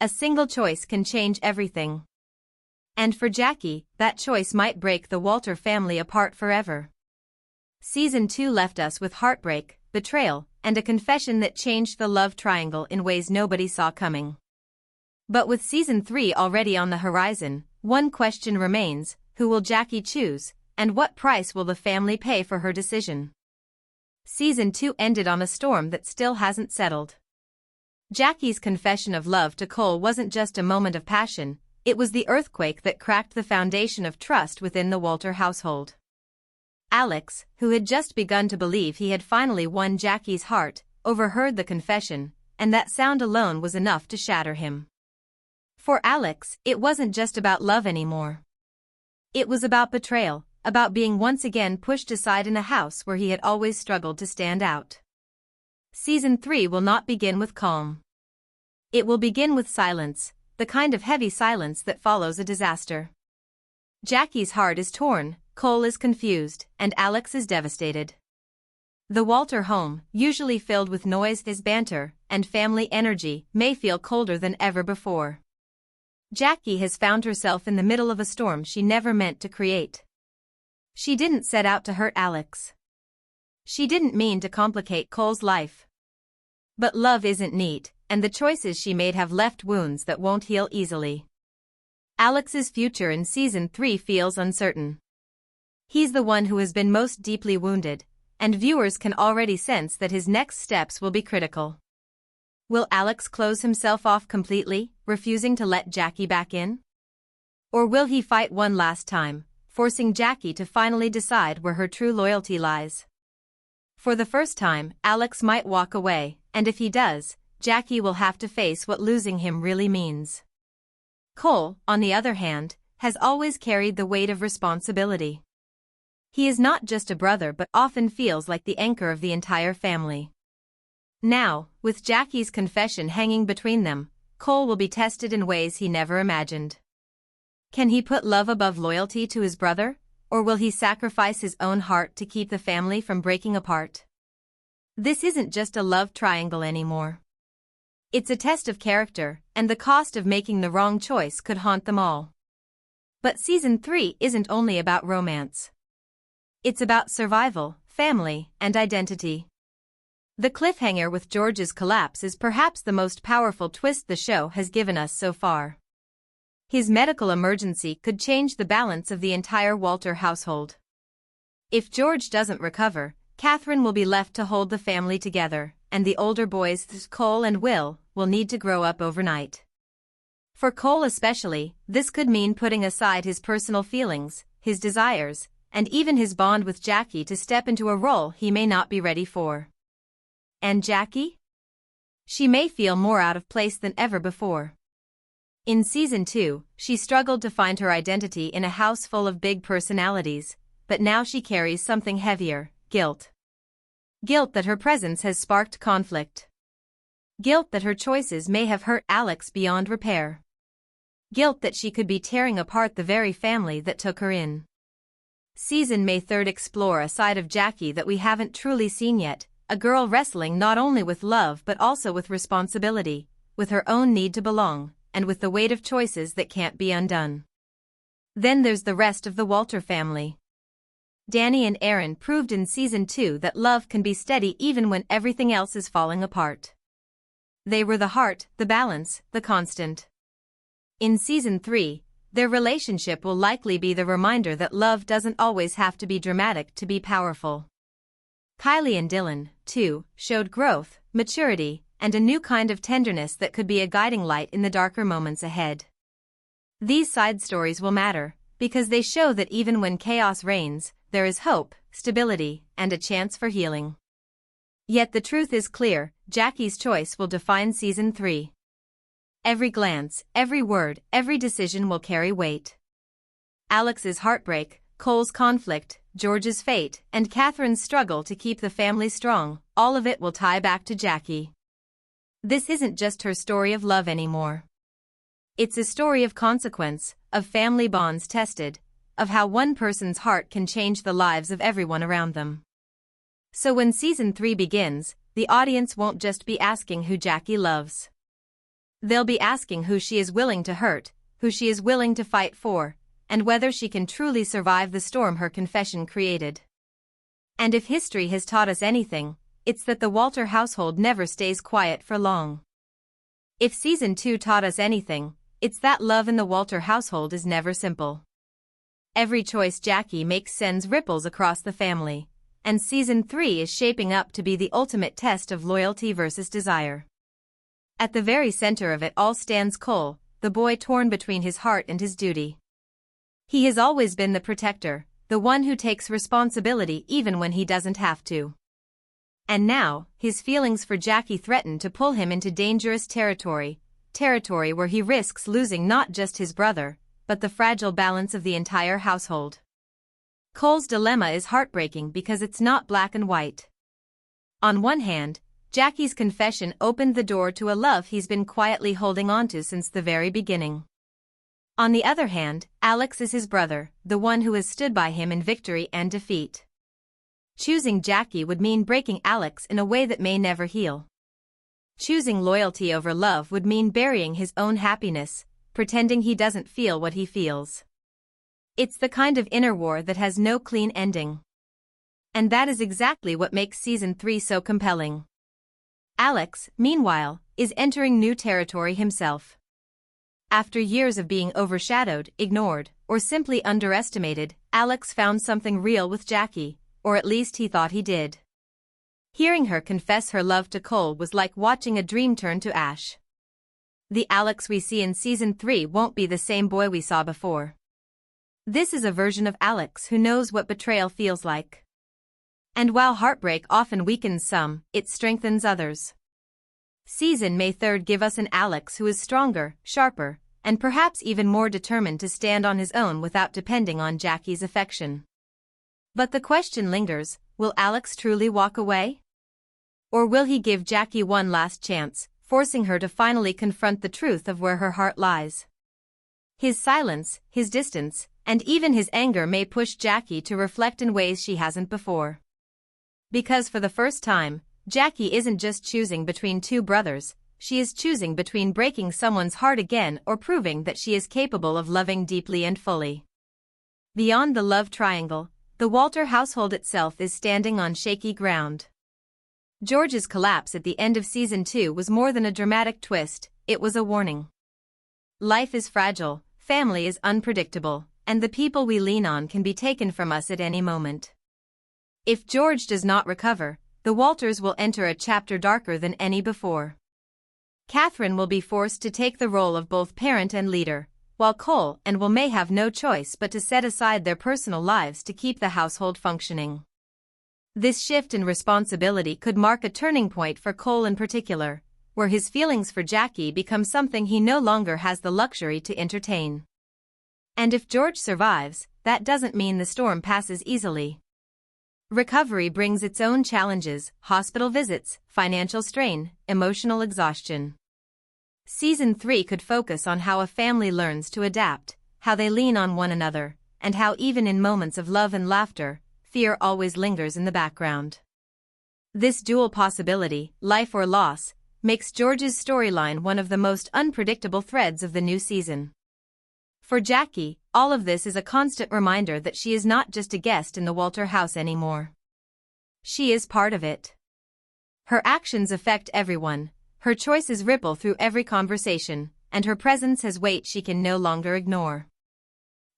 a single choice can change everything. And for Jackie, that choice might break the Walter family apart forever. Season 2 left us with heartbreak, betrayal, and a confession that changed the love triangle in ways nobody saw coming. But with Season 3 already on the horizon, one question remains: who will Jackie choose, and what price will the family pay for her decision? Season 2 ended on a storm that still hasn't settled. Jackie's confession of love to Cole wasn't just a moment of passion, it was the earthquake that cracked the foundation of trust within the Walter household. Alex, who had just begun to believe he had finally won Jackie's heart, overheard the confession, and that sound alone was enough to shatter him. For Alex, it wasn't just about love anymore. It was about betrayal, about being once again pushed aside in a house where he had always struggled to stand out. Season 3 will not begin with calm. It will begin with silence, the kind of heavy silence that follows a disaster. Jackie's heart is torn, Cole is confused, and Alex is devastated. The Walter home, usually filled with noise, banter, and family energy, may feel colder than ever before. Jackie has found herself in the middle of a storm she never meant to create. She didn't set out to hurt Alex. She didn't mean to complicate Cole's life. But love isn't neat, and the choices she made have left wounds that won't heal easily. Alex's future in Season 3 feels uncertain. He's the one who has been most deeply wounded, and viewers can already sense that his next steps will be critical. Will Alex close himself off completely, refusing to let Jackie back in? Or will he fight one last time, forcing Jackie to finally decide where her true loyalty lies? For the first time, Alex might walk away, and if he does, Jackie will have to face what losing him really means. Cole, on the other hand, has always carried the weight of responsibility. He is not just a brother but often feels like the anchor of the entire family. Now, with Jackie's confession hanging between them, Cole will be tested in ways he never imagined. Can he put love above loyalty to his brother, or will he sacrifice his own heart to keep the family from breaking apart? This isn't just a love triangle anymore. It's a test of character, and the cost of making the wrong choice could haunt them all. But Season 3 isn't only about romance. It's about survival, family, and identity. The cliffhanger with George's collapse is perhaps the most powerful twist the show has given us so far. His medical emergency could change the balance of the entire Walter household. If George doesn't recover, Catherine will be left to hold the family together, and the older boys, Cole and Will, will need to grow up overnight. For Cole especially, this could mean putting aside his personal feelings, his desires, and even his bond with Jackie to step into a role he may not be ready for. And Jackie? She may feel more out of place than ever before. In Season 2, she struggled to find her identity in a house full of big personalities, but now she carries something heavier: guilt. Guilt that her presence has sparked conflict. Guilt that her choices may have hurt Alex beyond repair. Guilt that she could be tearing apart the very family that took her in. Season May 3 explore a side of Jackie that we haven't truly seen yet, a girl wrestling not only with love but also with responsibility, with her own need to belong, and with the weight of choices that can't be undone. Then there's the rest of the Walter family. Danny and Aaron proved in Season 2 that love can be steady even when everything else is falling apart. They were the heart, the balance, the constant. In Season 3, their relationship will likely be the reminder that love doesn't always have to be dramatic to be powerful. Kylie and Dylan, too, showed growth, maturity, and a new kind of tenderness that could be a guiding light in the darker moments ahead. These side stories will matter, because they show that even when chaos reigns, there is hope, stability, and a chance for healing. Yet the truth is clear: Jackie's choice will define Season 3. Every glance, every word, every decision will carry weight. Alex's heartbreak, Cole's conflict, George's fate, and Catherine's struggle to keep the family strong, all of it will tie back to Jackie. This isn't just her story of love anymore. It's a story of consequence, of family bonds tested, of how one person's heart can change the lives of everyone around them. So when Season 3 begins, the audience won't just be asking who Jackie loves. They'll be asking who she is willing to hurt, who she is willing to fight for, and whether she can truly survive the storm her confession created. And if history has taught us anything, it's that the Walter household never stays quiet for long. If Season 2 taught us anything, it's that love in the Walter household is never simple. Every choice Jackie makes sends ripples across the family, and Season 3 is shaping up to be the ultimate test of loyalty versus desire. At the very center of it all stands Cole, the boy torn between his heart and his duty. He has always been the protector, the one who takes responsibility even when he doesn't have to. And now, his feelings for Jackie threaten to pull him into dangerous territory where he risks losing not just his brother, but the fragile balance of the entire household. Cole's dilemma is heartbreaking because it's not black and white. On one hand, Jackie's confession opened the door to a love he's been quietly holding onto since the very beginning. On the other hand, Alex is his brother, the one who has stood by him in victory and defeat. Choosing Jackie would mean breaking Alex in a way that may never heal. Choosing loyalty over love would mean burying his own happiness, pretending he doesn't feel what he feels. It's the kind of inner war that has no clean ending. And that is exactly what makes Season 3 so compelling. Alex, meanwhile, is entering new territory himself. After years of being overshadowed, ignored, or simply underestimated, Alex found something real with Jackie, or at least he thought he did. Hearing her confess her love to Cole was like watching a dream turn to ash. The Alex we see in Season 3 won't be the same boy we saw before. This is a version of Alex who knows what betrayal feels like. And while heartbreak often weakens some, it strengthens others. Season May 3rd give us an Alex who is stronger, sharper, and perhaps even more determined to stand on his own without depending on Jackie's affection. But the question lingers, will Alex truly walk away? Or will he give Jackie one last chance, forcing her to finally confront the truth of where her heart lies? His silence, his distance, and even his anger may push Jackie to reflect in ways she hasn't before. Because for the first time, Jackie isn't just choosing between two brothers, she is choosing between breaking someone's heart again or proving that she is capable of loving deeply and fully. Beyond the love triangle, the Walter household itself is standing on shaky ground. George's collapse at the end of Season 2 was more than a dramatic twist, it was a warning. Life is fragile, family is unpredictable, and the people we lean on can be taken from us at any moment. If George does not recover, the Walters will enter a chapter darker than any before. Catherine will be forced to take the role of both parent and leader, while Cole and Will may have no choice but to set aside their personal lives to keep the household functioning. This shift in responsibility could mark a turning point for Cole in particular, where his feelings for Jackie become something he no longer has the luxury to entertain. And if George survives, that doesn't mean the storm passes easily. Recovery brings its own challenges, hospital visits, financial strain, emotional exhaustion. Season 3 could focus on how a family learns to adapt, how they lean on one another, and how even in moments of love and laughter, fear always lingers in the background. This dual possibility, life or loss, makes George's storyline one of the most unpredictable threads of the new season. For Jackie, all of this is a constant reminder that she is not just a guest in the Walter house anymore. She is part of it. Her actions affect everyone, her choices ripple through every conversation, and her presence has weight she can no longer ignore.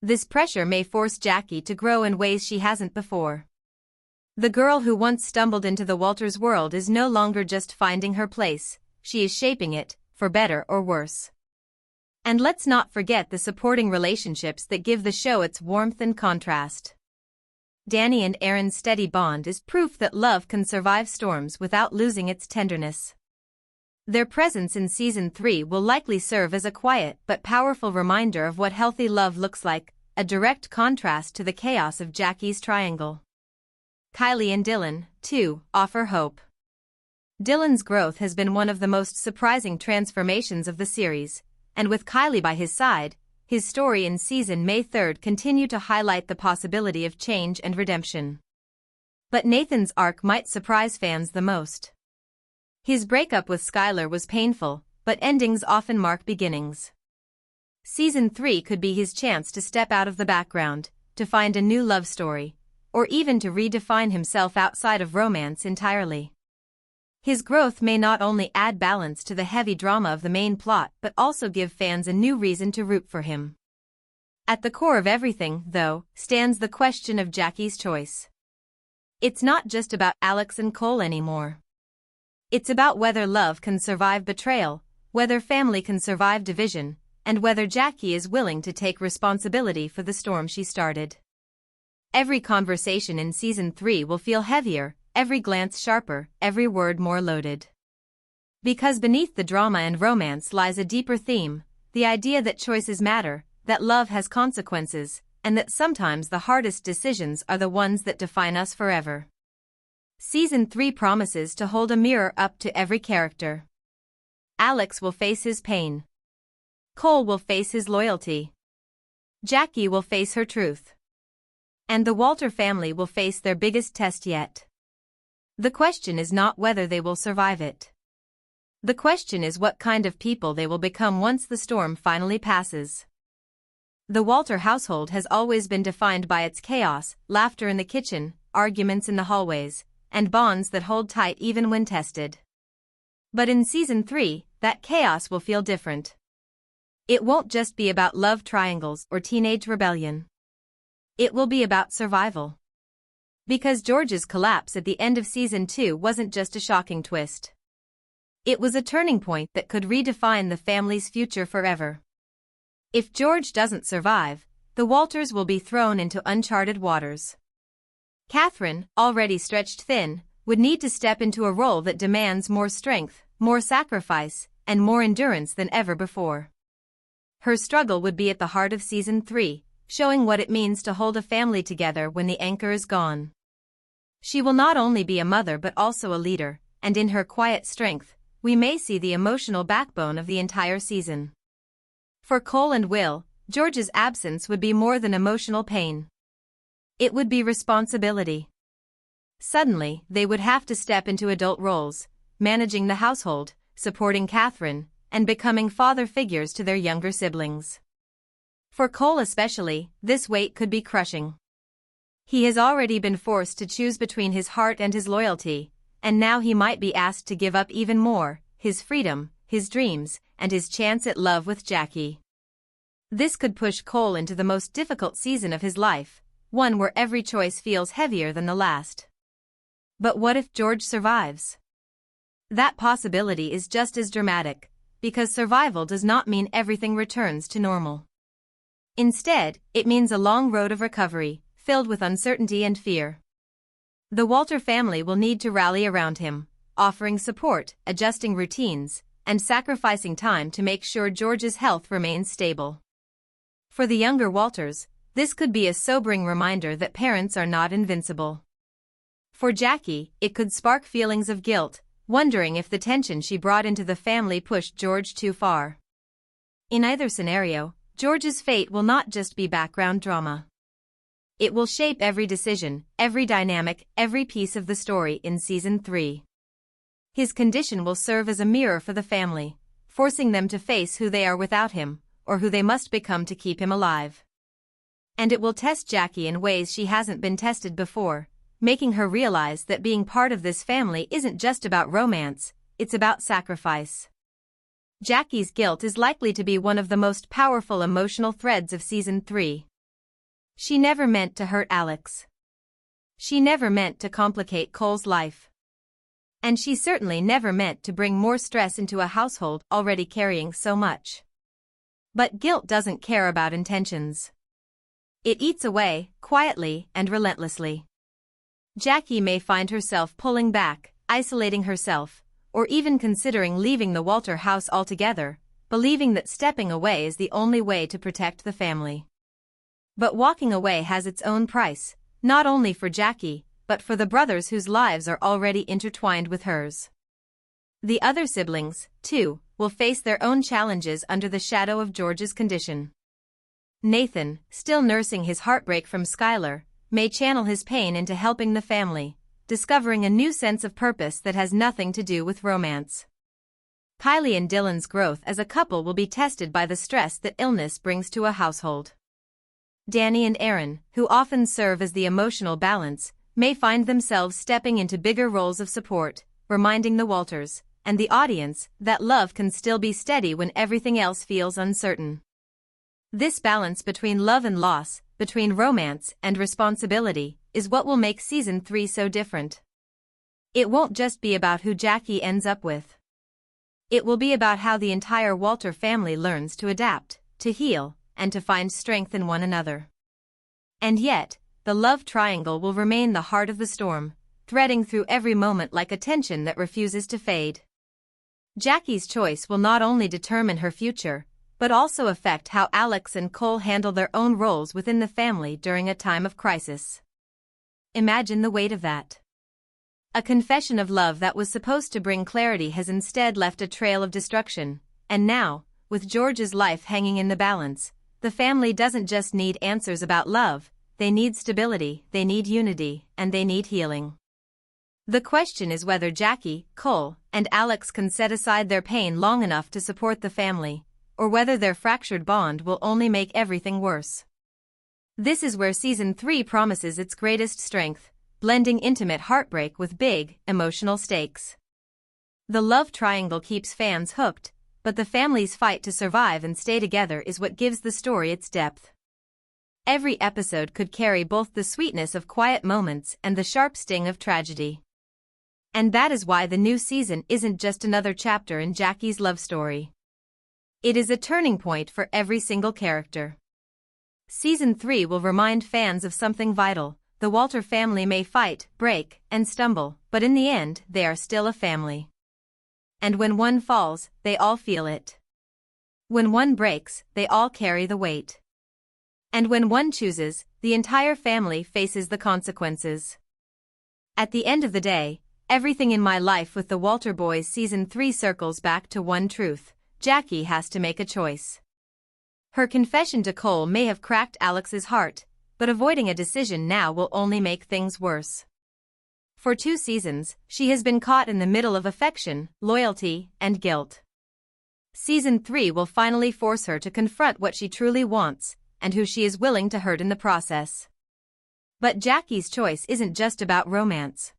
This pressure may force Jackie to grow in ways she hasn't before. The girl who once stumbled into the Walters world is no longer just finding her place, she is shaping it, for better or worse. And let's not forget the supporting relationships that give the show its warmth and contrast. Danny and Aaron's steady bond is proof that love can survive storms without losing its tenderness. Their presence in Season 3 will likely serve as a quiet but powerful reminder of what healthy love looks like, a direct contrast to the chaos of Jackie's triangle. Kylie and Dylan, too, offer hope. Dylan's growth has been one of the most surprising transformations of the series, and with Kylie by his side, his story in Season May 3rd continued to highlight the possibility of change and redemption. But Nathan's arc might surprise fans the most. His breakup with Skylar was painful, but endings often mark beginnings. Season 3 could be his chance to step out of the background, to find a new love story, or even to redefine himself outside of romance entirely. His growth may not only add balance to the heavy drama of the main plot but also give fans a new reason to root for him. At the core of everything, though, stands the question of Jackie's choice. It's not just about Alex and Cole anymore. It's about whether love can survive betrayal, whether family can survive division, and whether Jackie is willing to take responsibility for the storm she started. Every conversation in Season 3 will feel heavier, every glance sharper, every word more loaded. Because beneath the drama and romance lies a deeper theme, the idea that choices matter, that love has consequences, and that sometimes the hardest decisions are the ones that define us forever. Season 3 promises to hold a mirror up to every character. Alex will face his pain. Cole will face his loyalty. Jackie will face her truth. And the Walter family will face their biggest test yet. The question is not whether they will survive it. The question is what kind of people they will become once the storm finally passes. The Walter household has always been defined by its chaos, laughter in the kitchen, arguments in the hallways, and bonds that hold tight even when tested. But in Season 3, that chaos will feel different. It won't just be about love triangles or teenage rebellion. It will be about survival. Because George's collapse at the end of Season 2 wasn't just a shocking twist. It was a turning point that could redefine the family's future forever. If George doesn't survive, the Walters will be thrown into uncharted waters. Catherine, already stretched thin, would need to step into a role that demands more strength, more sacrifice, and more endurance than ever before. Her struggle would be at the heart of Season 3, showing what it means to hold a family together when the anchor is gone. She will not only be a mother but also a leader, and in her quiet strength, we may see the emotional backbone of the entire season. For Cole and Will, George's absence would be more than emotional pain. It would be responsibility. Suddenly, they would have to step into adult roles, managing the household, supporting Catherine, and becoming father figures to their younger siblings. For Cole especially, this weight could be crushing. He has already been forced to choose between his heart and his loyalty, and now he might be asked to give up even more, his freedom, his dreams, and his chance at love with Jackie. This could push Cole into the most difficult season of his life, one where every choice feels heavier than the last. But what if George survives? That possibility is just as dramatic, because survival does not mean everything returns to normal. Instead, it means a long road of recovery, filled with uncertainty and fear. The Walter family will need to rally around him, offering support, adjusting routines, and sacrificing time to make sure George's health remains stable. For the younger Walters, this could be a sobering reminder that parents are not invincible. For Jackie, it could spark feelings of guilt, wondering if the tension she brought into the family pushed George too far. In either scenario, George's fate will not just be background drama. It will shape every decision, every dynamic, every piece of the story in Season 3. His condition will serve as a mirror for the family, forcing them to face who they are without him, or who they must become to keep him alive. And it will test Jackie in ways she hasn't been tested before, making her realize that being part of this family isn't just about romance, it's about sacrifice. Jackie's guilt is likely to be one of the most powerful emotional threads of Season 3. She never meant to hurt Alex. She never meant to complicate Cole's life. And she certainly never meant to bring more stress into a household already carrying so much. But guilt doesn't care about intentions. It eats away, quietly and relentlessly. Jackie may find herself pulling back, isolating herself, or even considering leaving the Walter house altogether, believing that stepping away is the only way to protect the family. But walking away has its own price, not only for Jackie, but for the brothers whose lives are already intertwined with hers. The other siblings, too, will face their own challenges under the shadow of George's condition. Nathan, still nursing his heartbreak from Skylar, may channel his pain into helping the family, discovering a new sense of purpose that has nothing to do with romance. Kylie and Dylan's growth as a couple will be tested by the stress that illness brings to a household. Danny and Aaron, who often serve as the emotional balance, may find themselves stepping into bigger roles of support, reminding the Walters and the audience that love can still be steady when everything else feels uncertain. This balance between love and loss, between romance and responsibility, is what will make Season 3 so different. It won't just be about who Jackie ends up with. It will be about how the entire Walter family learns to adapt, to heal, and to find strength in one another. And yet, the love triangle will remain the heart of the storm, threading through every moment like a tension that refuses to fade. Jackie's choice will not only determine her future, but also affect how Alex and Cole handle their own roles within the family during a time of crisis. Imagine the weight of that. A confession of love that was supposed to bring clarity has instead left a trail of destruction, and now, with George's life hanging in the balance, the family doesn't just need answers about love, they need stability, they need unity, and they need healing. The question is whether Jackie, Cole, and Alex can set aside their pain long enough to support the family, or whether their fractured bond will only make everything worse. This is where Season 3 promises its greatest strength, blending intimate heartbreak with big, emotional stakes. The love triangle keeps fans hooked, but the family's fight to survive and stay together is what gives the story its depth. Every episode could carry both the sweetness of quiet moments and the sharp sting of tragedy. And that is why the new season isn't just another chapter in Jackie's love story. It is a turning point for every single character. Season 3 will remind fans of something vital. The Walter family may fight, break, and stumble, but in the end, they are still a family. And when one falls, they all feel it. When one breaks, they all carry the weight. And when one chooses, the entire family faces the consequences. At the end of the day, everything in my life with the Walter boys Season 3 circles back to one truth: Jackie has to make a choice. Her confession to Cole may have cracked Alex's heart, but avoiding a decision now will only make things worse. For 2 seasons, she has been caught in the middle of affection, loyalty, and guilt. Season 3 will finally force her to confront what she truly wants, and who she is willing to hurt in the process. But Jackie's choice isn't just about romance.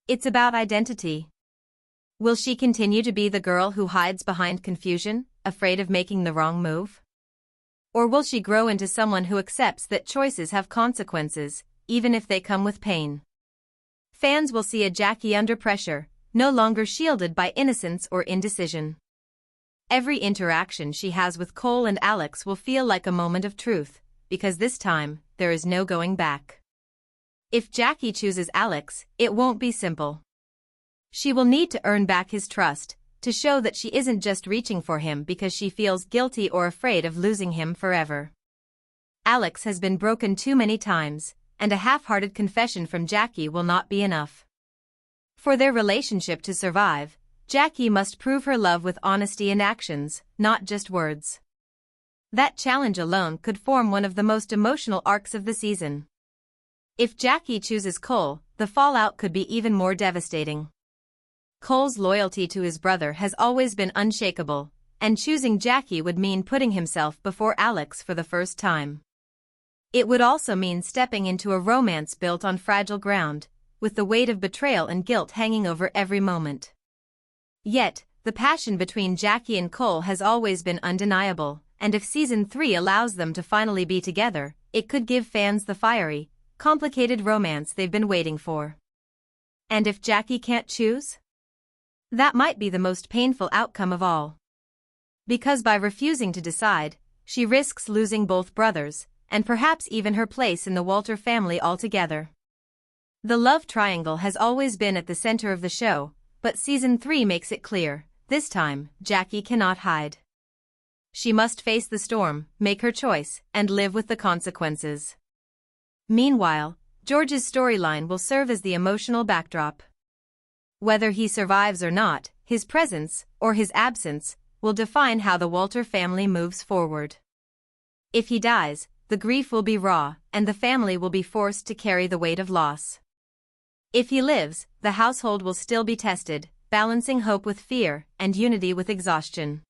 It's about identity. Will she continue to be the girl who hides behind confusion, afraid of making the wrong move? Or will she grow into someone who accepts that choices have consequences, even if they come with pain? Fans will see a Jackie under pressure, no longer shielded by innocence or indecision. Every interaction she has with Cole and Alex will feel like a moment of truth, because this time, there is no going back. If Jackie chooses Alex, it won't be simple. She will need to earn back his trust, to show that she isn't just reaching for him because she feels guilty or afraid of losing him forever. Alex has been broken too many times, and a half-hearted confession from Jackie will not be enough. For their relationship to survive, Jackie must prove her love with honesty and actions, not just words. That challenge alone could form one of the most emotional arcs of the season. If Jackie chooses Cole, the fallout could be even more devastating. Cole's loyalty to his brother has always been unshakable, and choosing Jackie would mean putting himself before Alex for the first time. It would also mean stepping into a romance built on fragile ground, with the weight of betrayal and guilt hanging over every moment. Yet, the passion between Jackie and Cole has always been undeniable, and if Season 3 allows them to finally be together, it could give fans the fiery, complicated romance they've been waiting for. And if Jackie can't choose? That might be the most painful outcome of all. Because by refusing to decide, she risks losing both brothers, and perhaps even her place in the Walter family altogether. The love triangle has always been at the center of the show, but Season 3 makes it clear, this time, Jackie cannot hide. She must face the storm, make her choice, and live with the consequences. Meanwhile, George's storyline will serve as the emotional backdrop. Whether he survives or not, his presence, or his absence, will define how the Walter family moves forward. If he dies, the grief will be raw, and the family will be forced to carry the weight of loss. If he lives, the household will still be tested, balancing hope with fear and unity with exhaustion.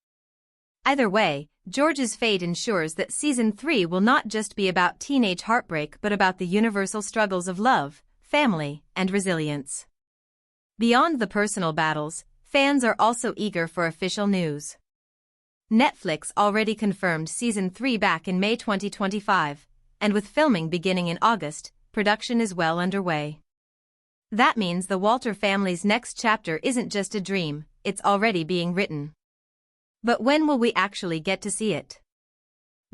Either way, George's fate ensures that Season 3 will not just be about teenage heartbreak but about the universal struggles of love, family, and resilience. Beyond the personal battles, fans are also eager for official news. Netflix already confirmed Season 3 back in May 2025, and with filming beginning in August, production is well underway. That means the Walter family's next chapter isn't just a dream, it's already being written. But when will we actually get to see it?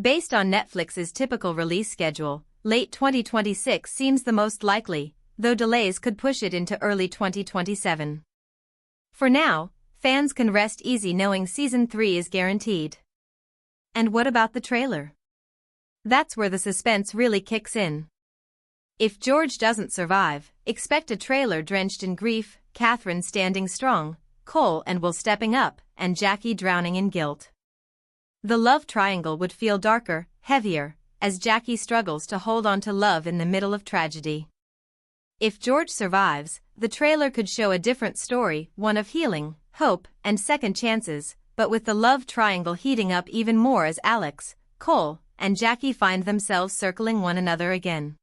Based on Netflix's typical release schedule, late 2026 seems the most likely, though delays could push it into early 2027. For now, fans can rest easy knowing Season 3 is guaranteed. And what about the trailer? That's where the suspense really kicks in. If George doesn't survive, expect a trailer drenched in grief, Catherine standing strong, Cole and Will stepping up, and Jackie drowning in guilt. The love triangle would feel darker, heavier, as Jackie struggles to hold on to love in the middle of tragedy. If George survives, the trailer could show a different story, one of healing, hope, and second chances, but with the love triangle heating up even more as Alex, Cole, and Jackie find themselves circling one another again.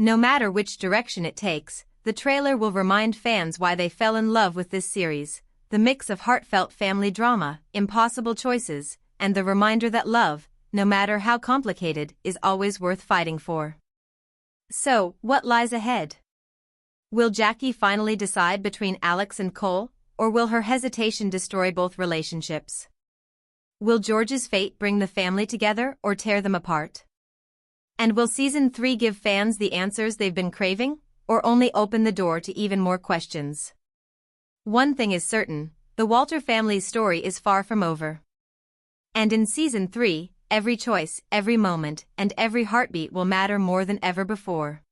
No matter which direction it takes, the trailer will remind fans why they fell in love with this series, the mix of heartfelt family drama, impossible choices, and the reminder that love, no matter how complicated, is always worth fighting for. So, what lies ahead? Will Jackie finally decide between Alex and Cole, or will her hesitation destroy both relationships? Will George's fate bring the family together or tear them apart? And will Season 3 give fans the answers they've been craving, or only open the door to even more questions? One thing is certain, the Walter family's story is far from over. And in Season 3, every choice, every moment, and every heartbeat will matter more than ever before.